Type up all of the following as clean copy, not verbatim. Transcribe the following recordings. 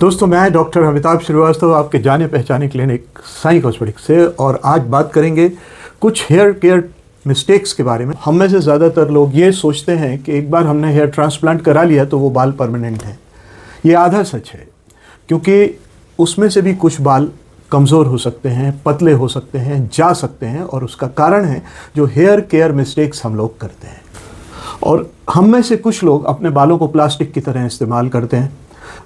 दोस्तों, मैं डॉक्टर अमिताभ श्रीवास्तव, आपके जाने पहचाने क्लिनिक साईं कॉस्मेटिक्स से, और आज बात करेंगे कुछ हेयर केयर मिस्टेक्स के बारे में। हम में से ज़्यादातर लोग ये सोचते हैं कि एक बार हमने हेयर ट्रांसप्लांट करा लिया तो वो बाल परमानेंट हैं। ये आधा सच है, क्योंकि उसमें से भी कुछ बाल कमज़ोर हो सकते हैं, पतले हो सकते हैं, जा सकते हैं, और उसका कारण है जो हेयर केयर मिस्टेक्स हम लोग करते हैं। और हम में से कुछ लोग अपने बालों को प्लास्टिक की तरह इस्तेमाल करते हैं,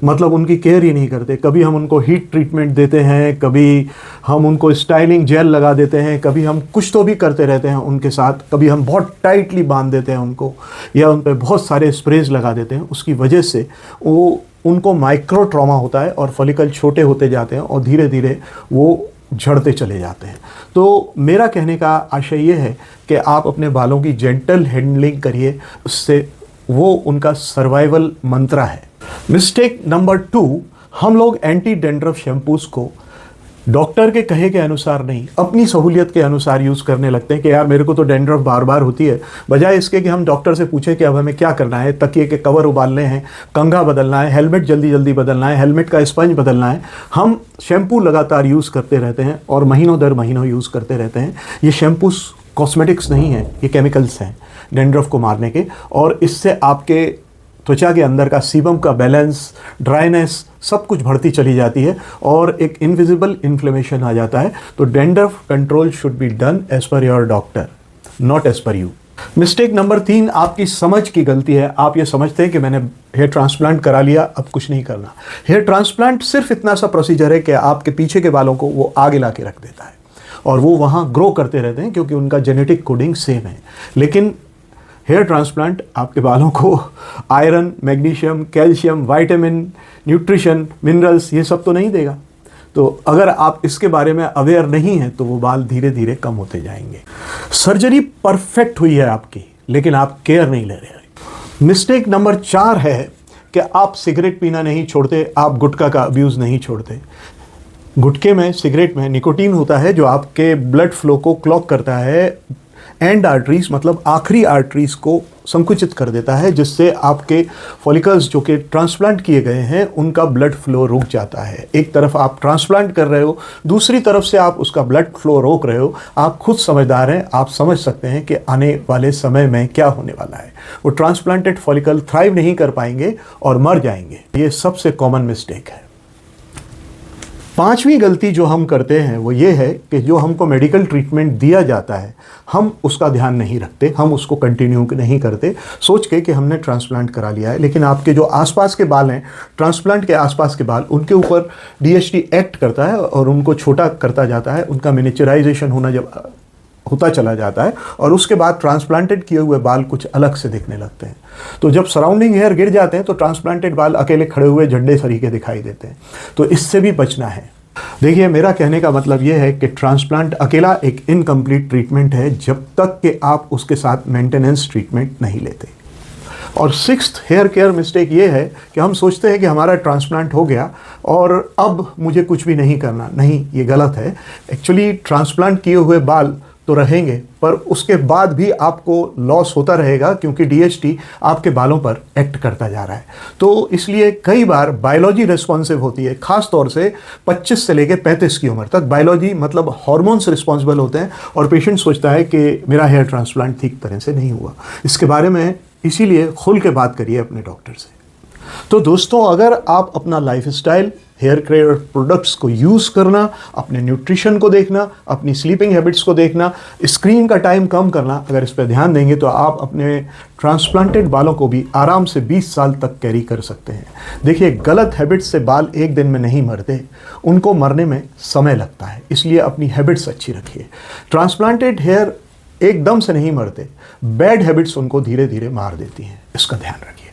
मतलब उनकी केयर ही नहीं करते। कभी हम उनको हीट ट्रीटमेंट देते हैं, कभी हम उनको स्टाइलिंग जेल लगा देते हैं, कभी हम कुछ तो भी करते रहते हैं उनके साथ, कभी हम बहुत टाइटली बांध देते हैं उनको, या उन पर बहुत सारे स्प्रेज लगा देते हैं। उसकी वजह से उनको माइक्रो ट्रॉमा होता है और फॉलिकल छोटे होते जाते हैं और धीरे धीरे वो झड़ते चले जाते हैं। तो मेरा कहने का आशय ये है कि आप अपने बालों की जेंटल हैंडलिंग करिए, उससे वो उनका सर्वाइवल मंत्रा है। मिस्टेक नंबर 2, हम लोग एंटी डैंड्रफ शैम्पूस को डॉक्टर के कहे के अनुसार नहीं, अपनी सहूलियत के अनुसार यूज़ करने लगते हैं कि यार मेरे को तो डैंड्रफ बार बार होती है। बजाय इसके कि हम डॉक्टर से पूछें कि अब हमें क्या करना है, तकिए के कवर उबालने हैं, कंघा बदलना है, हेलमेट जल्दी जल्दी बदलना है, हेलमेट का स्पंज बदलना है, हम शैम्पू लगातार यूज़ करते रहते हैं और महीनों दर महीनों यूज़ करते रहते हैं। ये शैम्पूस कॉस्मेटिक्स नहीं है, ये केमिकल्स हैं डैंड्रफ को मारने के, और इससे आपके त्वचा के अंदर का सीबम का बैलेंस, ड्राइनेस, सब कुछ बढ़ती चली जाती है और एक इनविजिबल इन्फ्लेमेशन आ जाता है। तो dandruff control should be done as per your doctor, not as per you. Mistake number 3, आपकी समझ की गलती है। आप ये समझते हैं कि मैंने हेयर ट्रांसप्लांट करा लिया, अब कुछ नहीं करना। हेयर ट्रांसप्लांट सिर्फ इतना सा प्रोसीजर है कि आपके पीछे के बालों को वो आगे ला के रख देता है और वो वहाँ ग्रो करते रहते हैं, क्योंकि उनका जेनेटिक कोडिंग सेम है। लेकिन हेयर ट्रांसप्लांट आपके बालों को iron, magnesium, calcium, vitamin, nutrition, minerals, ये सब तो नहीं देगा। तो अगर आप इसके बारे में अवेयर नहीं हैं तो वो बाल धीरे धीरे कम होते जाएंगे। सर्जरी परफेक्ट हुई है आपकी, लेकिन आप केयर नहीं ले रहे। मिस्टेक नंबर 4 है कि आप सिगरेट पीना नहीं छोड़ते, आप गुटखा का अब्यूज़ नहीं छोड़ते। गुटखे में, सिगरेट में निकोटीन होता है जो आपके ब्लड फ्लो को क्लॉग करता है, एंड आर्टरीज मतलब आखिरी आर्टरीज को संकुचित कर देता है, जिससे आपके फॉलिकल्स जो कि ट्रांसप्लांट किए गए हैं उनका ब्लड फ्लो रुक जाता है। एक तरफ आप ट्रांसप्लांट कर रहे हो, दूसरी तरफ से आप उसका ब्लड फ्लो रोक रहे हो। आप खुद समझदार हैं, आप समझ सकते हैं कि आने वाले समय में क्या होने वाला है। वो ट्रांसप्लांटेड फॉलिकल थ्राइव नहीं कर पाएंगे और मर जाएंगे। ये सबसे कॉमन मिस्टेक है। 5वीं गलती जो हम करते हैं वो ये है कि जो हमको मेडिकल ट्रीटमेंट दिया जाता है हम उसका ध्यान नहीं रखते, हम उसको कंटिन्यू नहीं करते, सोच के कि हमने ट्रांसप्लांट करा लिया है। लेकिन आपके जो आसपास के बाल हैं, ट्रांसप्लांट के आसपास के बाल, उनके ऊपर DHT एक्ट करता है और उनको छोटा करता जाता है, उनका मिनिचराइजेशन होता चला जाता है, और उसके बाद ट्रांसप्लांटेड किए हुए बाल कुछ अलग से दिखने लगते हैं। तो जब सराउंडिंग हेयर गिर जाते हैं तो ट्रांसप्लांटेड बाल अकेले खड़े हुए झंडे तरीके दिखाई देते हैं। तो इससे भी बचना है। देखिए, मेरा कहने का मतलब यह है कि ट्रांसप्लांट अकेला एक इनकम्प्लीट ट्रीटमेंट है जब तक कि आप उसके साथ मेंटेनेंस ट्रीटमेंट नहीं लेते। और 6th हेयर केयर मिस्टेक ये है कि हम सोचते हैं कि हमारा ट्रांसप्लांट हो गया और अब मुझे कुछ भी नहीं करना। नहीं, ये गलत है। एक्चुअली ट्रांसप्लांट किए हुए बाल तो रहेंगे, पर उसके बाद भी आपको लॉस होता रहेगा, क्योंकि DHT आपके बालों पर एक्ट करता जा रहा है। तो इसलिए कई बार बायोलॉजी रिस्पॉन्सिव होती है, ख़ास तौर से 25 से लेकर 35 की उम्र तक। बायोलॉजी मतलब हार्मोन्स रिस्पॉन्सिबल होते हैं और पेशेंट सोचता है कि मेरा हेयर ट्रांसप्लांट ठीक तरह से नहीं हुआ। इसके बारे में इसीलिए खुल के बात करिए अपने डॉक्टर से। तो दोस्तों, अगर आप अपना लाइफस्टाइल, हेयर केयर प्रोडक्ट्स को यूज़ करना, अपने न्यूट्रिशन को देखना, अपनी स्लीपिंग हैबिट्स को देखना, स्क्रीन का टाइम कम करना, अगर इस पर ध्यान देंगे तो आप अपने ट्रांसप्लांटेड बालों को भी आराम से 20 साल तक कैरी कर सकते हैं। देखिए, गलत हैबिट्स से बाल एक दिन में नहीं मरते, उनको मरने में समय लगता है। इसलिए अपनी हैबिट्स अच्छी रखिए। ट्रांसप्लांटेड हेयर एकदम से नहीं मरते, बैड हैबिट्स उनको धीरे धीरे मार देती हैं। इसका ध्यान रखिए।